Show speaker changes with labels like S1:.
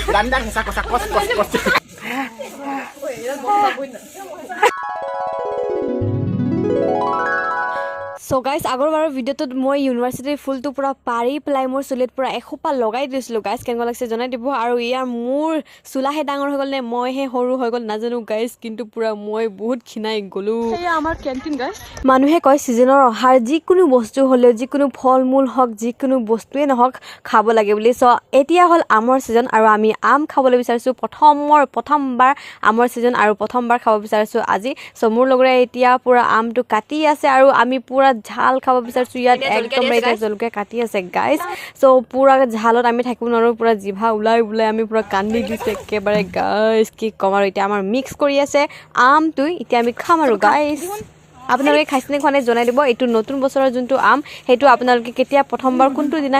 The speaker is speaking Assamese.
S1: Dandan sa kos.
S2: So guys, আগৰবাৰৰ ভিডিঅ'টোত মই ইউনিভাৰ্চিটিৰ ফুলটো পুৰা পাৰি পেলাই মোৰ চুলিত পুৰা এখোপা লগাই দিছিলো গাইজ কেনেকুৱা লাগিছে জনাই দিব আৰু ইয়াৰ মোৰ চুলাহে ডাঙৰ হৈ গ'ল নে মইহে সৰু হৈ গ'ল নাজানো গাইজ কিন্তু পুৰা মই বহুত খিনাই গ'লো
S3: এয়া আমাৰ কেন্টিন গাইজ
S2: মানুহে কয় সিজনৰ অহাৰ যিকোনো বস্তু হ'লেও যিকোনো ফল মূল হওক যিকোনো বস্তুৱে নহওক খাব লাগে বুলি চ এতিয়া হ'ল আমৰ সিজন আৰু আমি আম খাবলৈ বিচাৰিছো প্ৰথমবাৰ আমৰ সিজন আৰু প্ৰথমবাৰ খাব বিচাৰিছো আজি চ মোৰ লগৰে এতিয়া পুৰা আমটো কাটি আছে আৰু আমি পুৰা ঝাল খাব বিচাৰিছো ইয়াত একদম এটা জলকীয়া কাটি আছে গাইজ সো পুৰা ঝালত আমি থাকিব নোৱাৰো পুৰা জিভা উলাই আমি পুৰা কান্দি দিছে একেবাৰে গাইজ কি কম আৰু এতিয়া আমাৰ মিক্স কৰি আছে আমটো এতিয়া আমি খাম আৰু গাইজ আপোনালোকে খাইছেনে খোৱা নাই জনাই দিব এইটো নতুন বছৰৰ যোনটো আম সেইটো আপোনালোকে কেতিয়া প্ৰথমবাৰ কোনটো দিনা